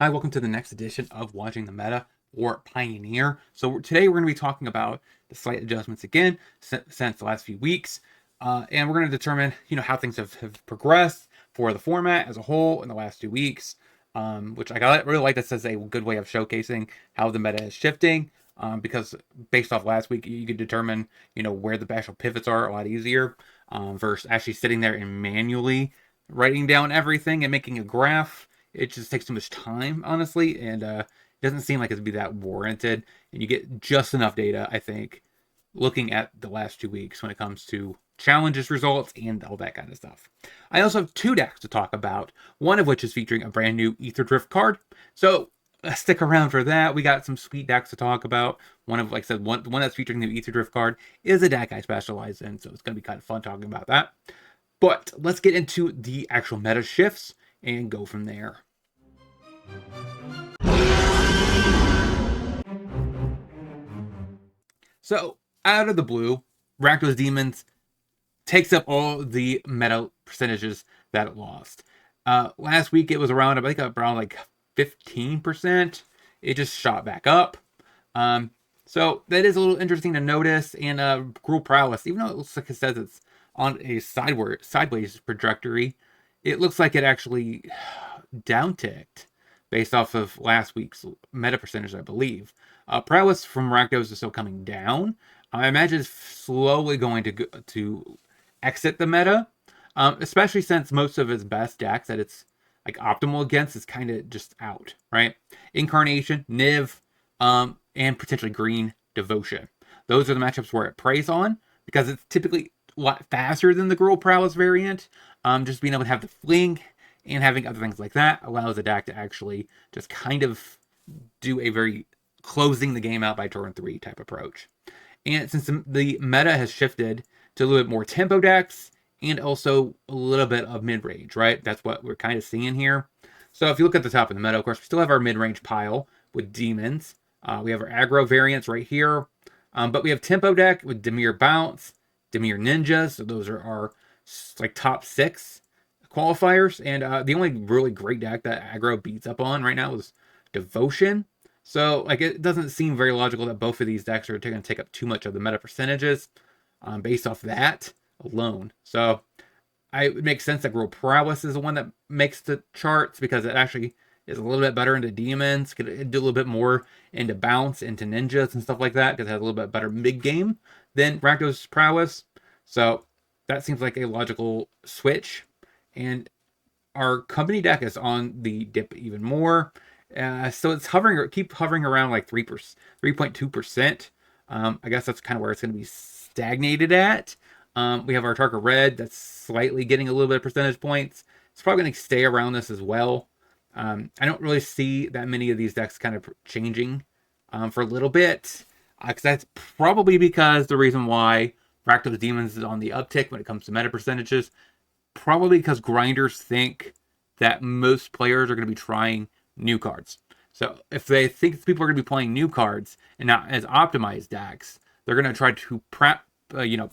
Hi, welcome to the next edition of Watching the Meta or Pioneer. So today we're going to be talking about the slight adjustments again since the last few weeks, and we're going to determine how things have progressed for the format as a whole in the last 2 weeks, which really like. This as a good way of showcasing how the meta is shifting. Because based off last week, you could determine where the actual pivots are a lot easier versus actually sitting there and manually writing down everything and making a graph. It just takes too much time, honestly, and it doesn't seem like it'd be that warranted. And you get just enough data, I think, looking at the last 2 weeks when it comes to challenges, results, and all that kind of stuff. I also have two decks to talk about, one of which is featuring a brand new Ether Drift card. So stick around for that. We got some sweet decks to talk about. One of, like I said, one that's featuring the Ether Drift card is a deck I specialize in, so it's going to be kind of fun talking about that. But let's get into the actual meta shifts and go from there. So, out of the blue, Rakdos Demons takes up all the meta percentages that it lost. Last week it was around, I think, around like 15%. It just shot back up. So that is a little interesting to notice. And Gruel Prowess, even though it looks like it says it's on a sideways trajectory, it looks like it actually downticked based off of last week's meta percentage, I believe. Prowess from Rakdos is still coming down. I imagine it's slowly going to exit the meta, especially since most of its best decks that it's like optimal against is kind of just out, right? Incarnation, Niv, and potentially Green Devotion. Those are the matchups where it preys on because it's typically a lot faster than the Gruel Prowess variant. Just being able to have the fling and having other things like that allows the deck to actually just kind of do a very closing the game out by turn 3 type approach. And since the meta has shifted to a little bit more tempo decks and also a little bit of mid-range, right? That's what we're kind of seeing here. So if you look at the top of the meta, of course, we still have our mid-range pile with demons. We have our aggro variants right here. But we have tempo deck with Dimir Bounce, Dimir Ninjas. So those are our like top 6 qualifiers. And the only really great deck that aggro beats up on right now is Devotion. So, like, it doesn't seem very logical that both of these decks are going to take up too much of the meta percentages based off that alone. So, it makes sense that Gruel Prowess is the one that makes the charts because it actually is a little bit better into demons, could do a little bit more into bounce, into ninjas and stuff like that because it has a little bit better mid game than Rakdos Prowess. So, that seems like a logical switch. And our company deck is on the dip even more. So it's keep hovering around like 3.2%. I guess that's kind of where it's going to be stagnated at. We have our Tarka Red that's slightly getting a little bit of percentage points. It's probably going to stay around this as well. I don't really see that many of these decks kind of changing for a little bit. Because that's probably because the reason why Rakdos Demons is on the uptick when it comes to meta percentages. Probably because grinders think that most players are going to be trying new cards. So if they think people are going to be playing new cards and not as optimized decks, they're going to try to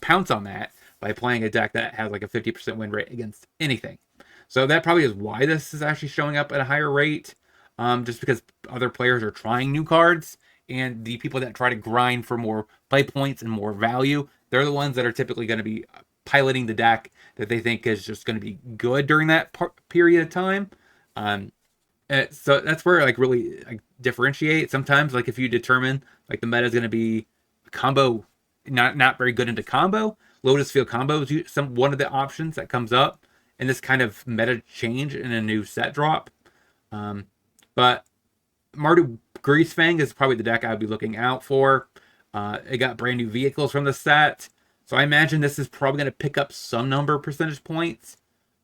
pounce on that by playing a deck that has like a 50% win rate against anything. So that probably is why this is actually showing up at a higher rate, just because other players are trying new cards, and the people that try to grind for more play points and more value, they're the ones that are typically going to be piloting the deck that they think is just going to be good during that period of time. So that's where like really like differentiate. Sometimes like if you determine like the meta is going to be combo not very good into combo, Lotus Field combo is one of the options that comes up in this kind of meta change in a new set drop. But Mardu Greasefang is probably the deck I'd be looking out for. It got brand new vehicles from the set, so I imagine this is probably going to pick up some number of percentage points.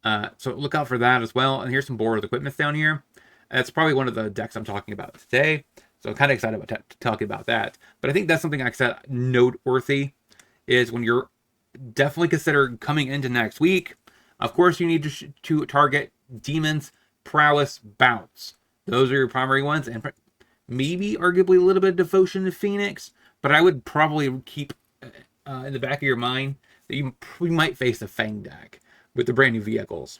So look out for that as well. And here's some board equipments down here. That's probably one of the decks I'm talking about today. So I'm kind of excited about talking about that. But I think that's something like I said noteworthy is when you're definitely considered coming into next week. Of course, you need to target Demons, Prowess, Bounce. Those are your primary ones, and maybe arguably a little bit of Devotion to Phoenix. But I would probably keep in the back of your mind that you might face a Fang deck with the brand new vehicles.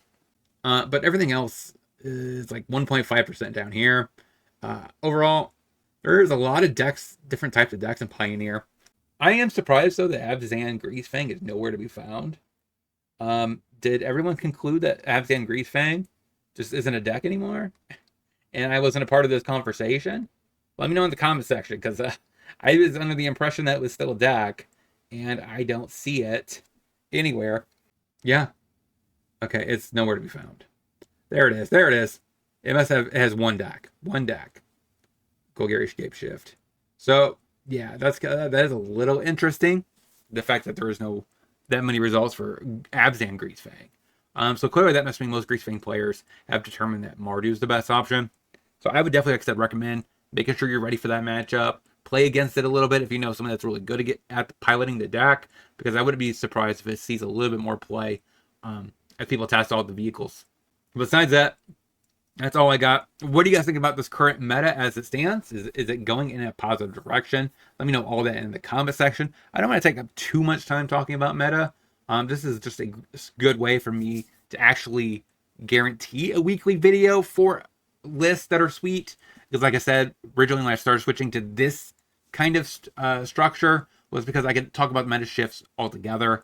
But everything else is like 1.5% down here. Overall, there's a lot of decks, different types of decks in Pioneer. I am surprised though that Abzan Greasefang is nowhere to be found. Did everyone conclude that Abzan Greasefang just isn't a deck anymore? And I wasn't a part of this conversation? Let me know in the comment section, because I was under the impression that it was still a deck, and I don't see it anywhere. Yeah. Okay, it's nowhere to be found. There it is. There it is. It has one deck. One deck. Golgari Shapeshift. So yeah, that is a little interesting. The fact that there is no that many results for Abzan Greasefang. So clearly that must mean most Greasefang players have determined that Mardu is the best option. So I would definitely, like I said, recommend making sure you're ready for that matchup. Play against it a little bit if you know someone that's really good at piloting the deck, because I wouldn't be surprised if it sees a little bit more play as people test all the vehicles. Besides that, that's all I got. What do you guys think about this current meta as it stands? Is it going in a positive direction? Let me know all that in the comment section. I don't want to take up too much time talking about meta. This is just a good way for me to actually guarantee a weekly video for lists that are sweet. Because like I said, originally when I started switching to this kind of structure was because I could talk about meta shifts altogether.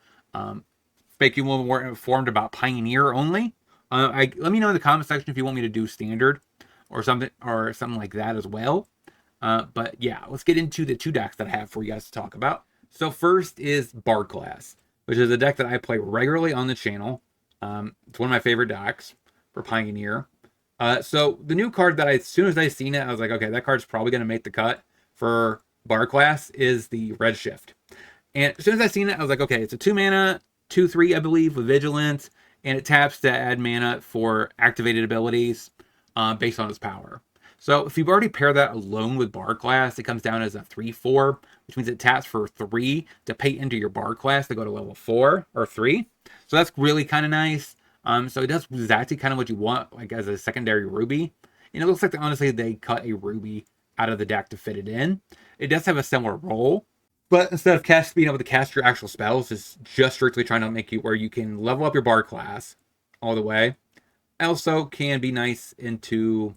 Make you a little more informed about Pioneer only. Let me know in the comment section if you want me to do standard or something like that as well. But yeah, let's get into the two decks that I have for you guys to talk about. So first is Bard Class, which is a deck that I play regularly on the channel. It's one of my favorite decks for Pioneer. So the new card that as soon as I seen it, I was like, okay, that card's probably going to make the cut for Bard Class is the Redshift. And as soon as I seen it, I was like, okay, it's a 2-mana, 2/3, I believe, with Vigilance. And it taps to add mana for activated abilities based on its power. So if you've already paired that alone with Bard Class, it comes down as a 3/4, which means it taps for 3 to pay into your Bard Class to go to level 4 or 3. So that's really kind of nice. So it does exactly kind of what you want, like as a secondary Ruby. And it looks like honestly they cut a Ruby out of the deck to fit it in. It does have a similar role. But instead of being able to cast your actual spells, it's just strictly trying to make you where you can level up your Bard Class all the way. Also can be nice into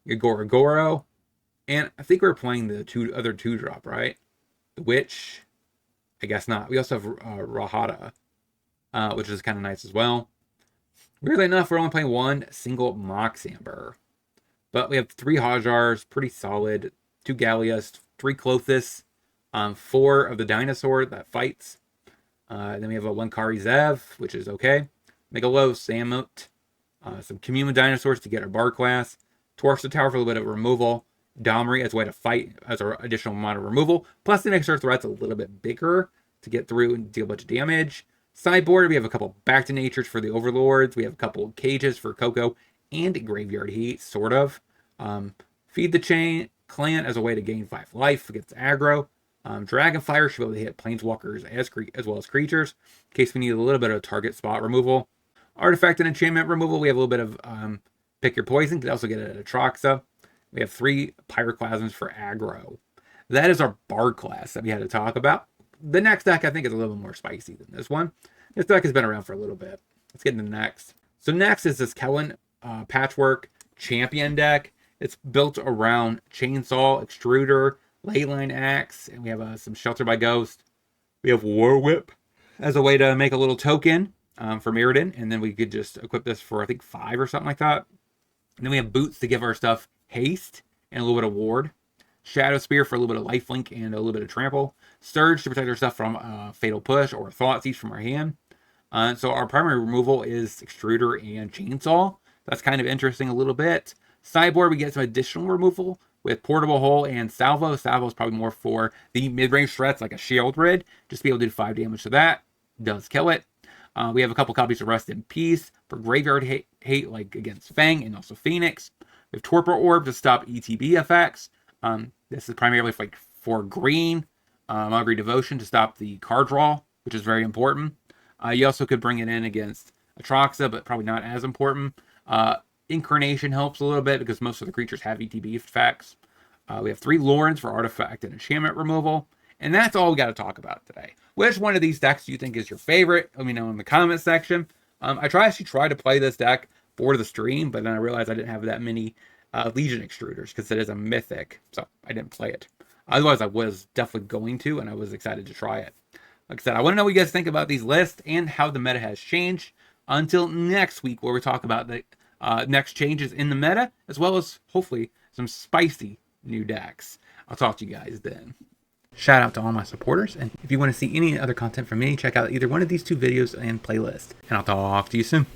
your Gorogoro. And I think we're playing the other 2-drop, right? The Witch. I guess not. We also have Rahada, which is kind of nice as well. Weirdly enough, we're only playing one single Mox Amber. But we have 3 Hajars, pretty solid. 2 Gallias, 3 Clothis. 4 of the dinosaur that fights. Then we have a 1 Kari Zev, which is okay. Megalo, Samut, some Commune dinosaurs to get our Bard Class. Torch the Tower for a little bit of removal. Domri as a way to fight as our additional amount of removal. Plus it makes our threats a little bit bigger to get through and deal a bunch of damage. Sideboard, we have a couple Back to Natures for the Overlords. We have a couple Cages for Coco and Graveyard Heat, sort of. Feed the Chain Clan as a way to gain 5 life against aggro. Dragonfire should be able to hit planeswalkers as well as creatures, in case we need a little bit of target spot removal. Artifact and enchantment removal, we have a little bit of pick your poison. You can also get it at Atraxa. We have 3 Pyroclasms for aggro. That is our Bard Class that we had to talk about. The next deck, I think, is a little more spicy than this one. This deck has been around for a little bit. Let's get into the next. So next is this Kellen Patchwork Champion deck. It's built around Chainsaw, Extruder, Leyline Axe, and we have some Shelter by Ghost. We have War Whip as a way to make a little token for Mirrodin, and then we could just equip this for, I think, 5 or something like that. And then we have Boots to give our stuff haste and a little bit of ward. Shadow Spear for a little bit of lifelink and a little bit of trample. Surge to protect our stuff from Fatal Push or Thoughtseize from our hand. So our primary removal is Extruder and Chainsaw. That's kind of interesting a little bit. Sideboard, we get some additional removal with Portable Hole and Salvo. Salvo is probably more for the mid-range threats like a Shield Rid. Just be able to do 5 damage to that. Does kill it. We have a couple copies of Rest in Peace for Graveyard hate like against Fang and also Phoenix. We have Torpor Orb to stop ETB effects. This is primarily for green. Muggery Devotion to stop the card draw, which is very important. You also could bring it in against Atraxa, but probably not as important. Incarnation helps a little bit because most of the creatures have ETB effects. We have 3 Lorens for artifact and enchantment removal. And that's all we got to talk about today. Which one of these decks do you think is your favorite? Let me know in the comment section. I actually tried to play this deck for the stream, but then I realized I didn't have that many Legion extruders because it is a mythic, so I didn't play it. Otherwise, I was definitely going to, and I was excited to try it. Like I said, I want to know what you guys think about these lists and how the meta has changed. Until next week, where we talk about the next changes in the meta, as well as hopefully some spicy new decks. I'll talk to you guys then. Shout out to all my supporters, and if you want to see any other content from me, check out either one of these two videos and playlist. And I'll talk to you soon.